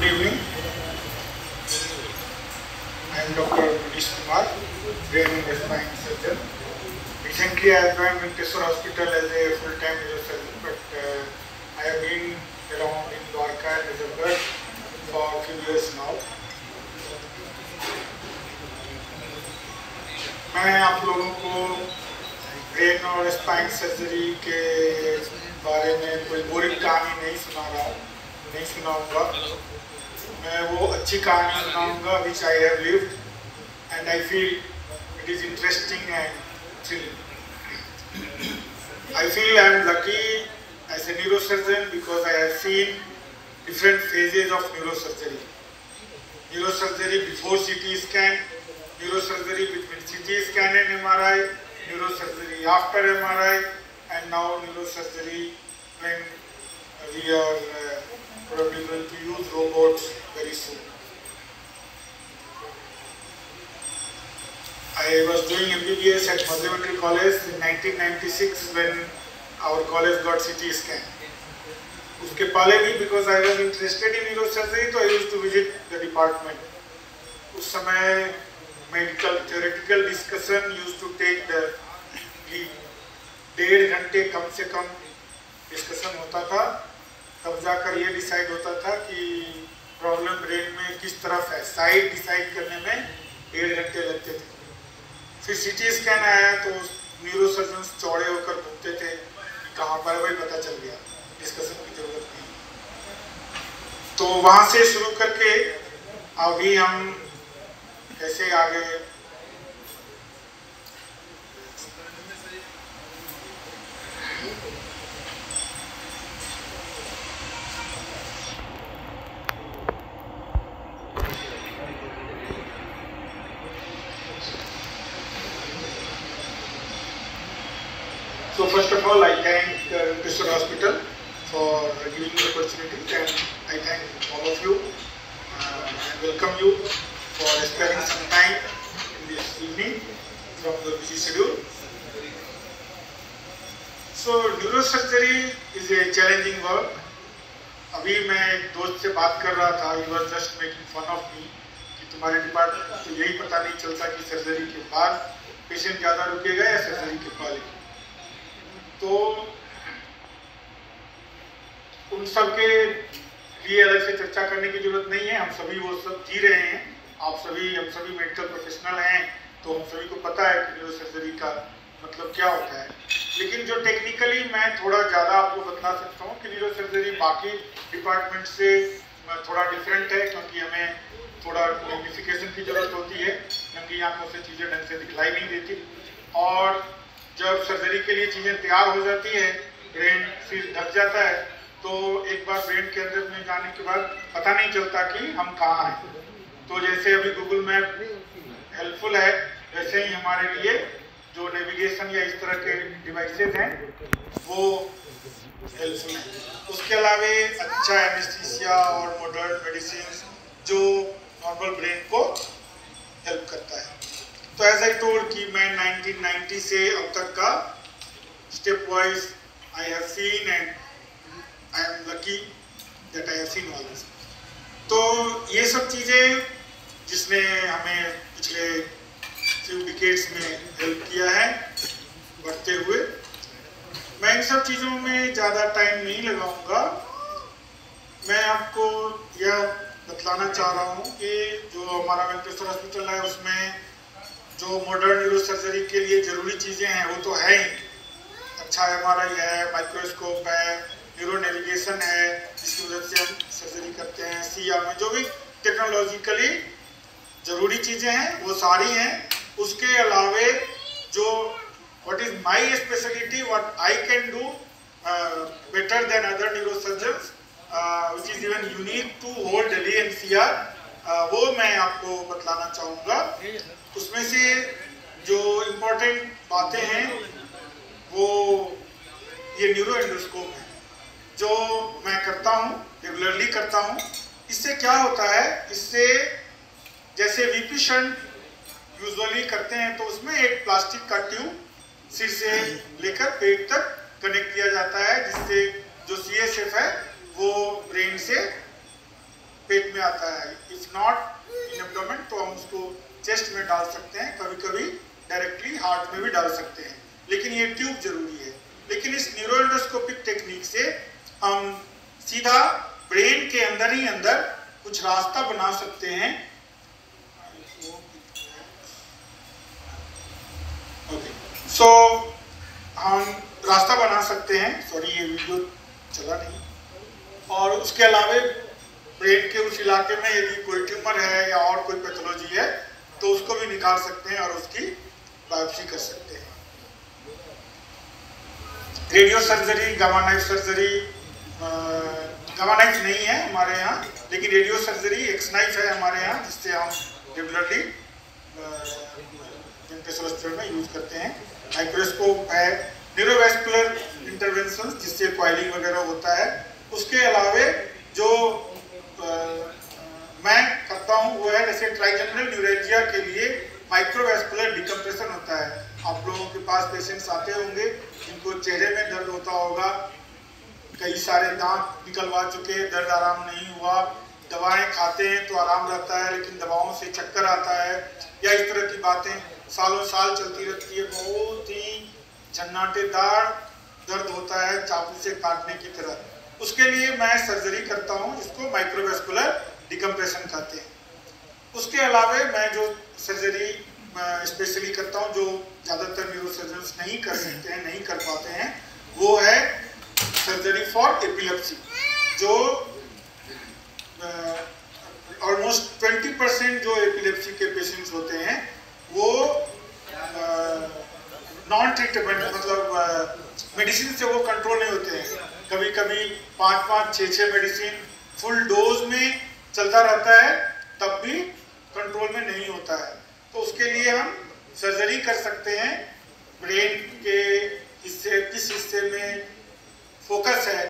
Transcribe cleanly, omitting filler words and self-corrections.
evening. I am Dr. Manish Kumar, brain and spine surgeon. Recently, I have joined Venkateswar Hospital as a full-time neurosurgeon, but I have been around in Dwarka and Nazargarh for a few years now. मैं आप लोगों को brain और spine surgery के बारे में कोई boring कहानी नहीं सुनाऊंगा। मैं वो अच्छी कहानी सुनाऊंगा which I have lived and I feel it is interesting and thrilling. I feel I am lucky as a neurosurgeon because I have seen different phases of neurosurgery. Neurosurgery before CT scan, neurosurgery between CT scan and MRI, neurosurgery after MRI, and now neurosurgery when we are probably going to use robots very soon. I was doing MBBS at Madhya College in 1996 when our college got CT scan. उसके पहले भी because I was interested in neurosurgery, so I used to visit the department. उस समय medical theoretical discussion used to take the lead. 1.5 घंटे कम से कम discussion होता था, तब जाकर ये डिसाइड होता था कि प्रॉब्लम ब्रेन में किस तरफ है। साइड डिसाइड करने में 1.5 घंटे लगते थे। फिर सीटी स्कैन आया तो न्यूरोसर्जन्स चौड़े होकर घूमते थे कि कहाँ पर भाई पता चल गया, डिस्कशन की जरूरत नहीं। तो वहाँ से शुरू करके अभी हम कैसे आगे So first of all, I thank Venkateswar Hospital for giving me the opportunity, and I thank all of you and welcome you for sparing some time in this evening from the busy schedule. So neurosurgery is a challenging work. अभी मैं एक दोस्त से बात कर रहा था, he was just making fun of me कि तुम्हारे डिपार्टमेंट तो यही पता नहीं चलता कि सर्जरी के बाद पेशेंट ज़्यादा रुकेगा या सर्जरी के पहले। तो उन सब के लिए अलग से चर्चा करने की जरूरत नहीं है, हम सभी वो सब जी रहे हैं। हम सभी मेडिकल प्रोफेशनल हैं, तो हम सभी को पता है कि न्यूरोसर्जरी का मतलब क्या होता है। लेकिन जो टेक्निकली मैं थोड़ा ज़्यादा आपको बता सकता हूँ कि न्यूरोसर्जरी बाकी डिपार्टमेंट से थोड़ा डिफरेंट है, क्योंकि हमें थोड़ा मैग्निफिकेशन की जरूरत होती है, क्योंकि आंखों से चीज़ें ढंग से दिखलाई नहीं देती। और जब सर्जरी के लिए चीज़ें तैयार हो जाती है, ब्रेन फिर ढक जाता है, तो एक बार ब्रेन के अंदर में जाने के बाद पता नहीं चलता कि हम कहाँ हैं। तो जैसे अभी गूगल मैप हेल्पफुल है, वैसे ही हमारे लिए जो नेविगेशन या इस तरह के डिवाइसेस हैं वो हेल्पफुल है। उसके अलावा अच्छा एनेस्थीसिया और मॉडर्न मेडिसिन जो नॉर्मल ब्रेन को हेल्प करता है। तो एज आई टोल्ड कि मैं 1990 से अब तक का step wise I have seen and I am lucky that I have seen all this. तो ये सब चीज़ें जिसने हमें पिछले फ्यू डिकेड्स में हेल्प किया है बढ़ते हुए, मैं इन सब चीज़ों में ज़्यादा टाइम नहीं लगाऊंगा। मैं आपको यह बतलाना चाह रहा हूँ कि जो हमारा वेंकटेश्वर हॉस्पिटल है उसमें जो मॉडर्न न्यूरोसर्जरी के लिए ज़रूरी चीज़ें हैं वो तो है ही। अच्छा MRI है, माइक्रोस्कोप है, न्यूरो नेविगेशन है जिसकी वजह से हम सर्जरी करते हैं। CR में जो भी टेक्नोलॉजिकली ज़रूरी चीज़ें हैं वो सारी हैं। उसके अलावे जो what is my speciality, what I can do better than other neurosurgeons which is even unique to whole Delhi NCR, वो मैं आपको बतलाना चाहूँगा। उसमें से जो इम्पोर्टेंट बातें हैं वो ये न्यूरो एंडोस्कोप है जो मैं करता हूँ, रेगुलरली करता हूँ। इससे क्या होता है, इससे जैसे VP शंट यूजुअली करते हैं तो उसमें एक प्लास्टिक का ट्यूब सिर से लेकर पेट तक कनेक्ट किया जाता है, जिससे जो CSF है वो ब्रेन से पेट में आता है। इफ नॉट इन एब्डोमेन तो हम उसको चेस्ट में डाल सकते हैं, कभी कभी डायरेक्टली हार्ट में भी डाल सकते हैं, लेकिन ये ट्यूब जरूरी है। लेकिन इस न्यूरोएंडोस्कोपिक टेक्निक से हम सीधा ब्रेन के अंदर ही अंदर कुछ रास्ता बना सकते हैं। ओके, सो हम रास्ता बना सकते हैं, सॉरी ये वीडियो चला नहीं, और उसके अलावा ब्रेन के उस इलाके में यदि कोई ट्यूमर है या और कोई पैथोलॉजी है तो उसको भी निकाल सकते हैं और उसकी बायोप्सी कर सकते हैं। Radio surgery, gamma knife surgery, gamma knife नहीं है हमारे यहाँ, लेकिन रेडियो सर्जरी एक्स नाइफ है हमारे यहाँ, जिससे हम रेगुलरली में यूज करते हैं। माइक्रोस्कोप है, न्यूरोवैस्कुलर इंटरवेंशन जिससे कॉइलिंग वगैरह होता है। उसके अलावे जो मैं करता हूँ वो है, जैसे ट्राइजेमिनल न्यूरेल्जिया के लिए माइक्रोवैस्कुलर डिकम्प्रेशन होता है। आप लोगों के पास पेशेंट्स आते होंगे जिनको चेहरे में दर्द होता होगा, कई सारे दांत निकलवा चुके, दर्द आराम नहीं हुआ, दवाएं खाते हैं तो आराम रहता है लेकिन दवाओं से चक्कर आता है, या इस तरह की बातें सालों साल चलती रहती है, बहुत ही झन्नाटेदार दर्द होता है चाकू से काटने की तरह। उसके लिए मैं सर्जरी करता हूँ, जिसको माइक्रोवैस्कुलर डिकम्प्रेशन कहते हैं। उसके अलावा मैं जो सर्जरी स्पेशली करता हूँ, जो ज़्यादातर न्यूरोसर्जन्स नहीं कर सकते हैं, नहीं कर पाते हैं, वो है सर्जरी फॉर एपिलेप्सी, जो ऑलमोस्ट 20% जो एपिलेप्सी के पेशेंट्स होते हैं वो नॉन ट्रीटेबल, मतलब मेडिसिन से वो कंट्रोल नहीं होते हैं। कभी कभी 5-5, 6-6 मेडिसिन फुल डोज में चलता रहता है, तब भी कंट्रोल में नहीं होता है। तो उसके लिए हम सर्जरी कर सकते हैं। ब्रेन के हिस्से, किस हिस्से में फोकस है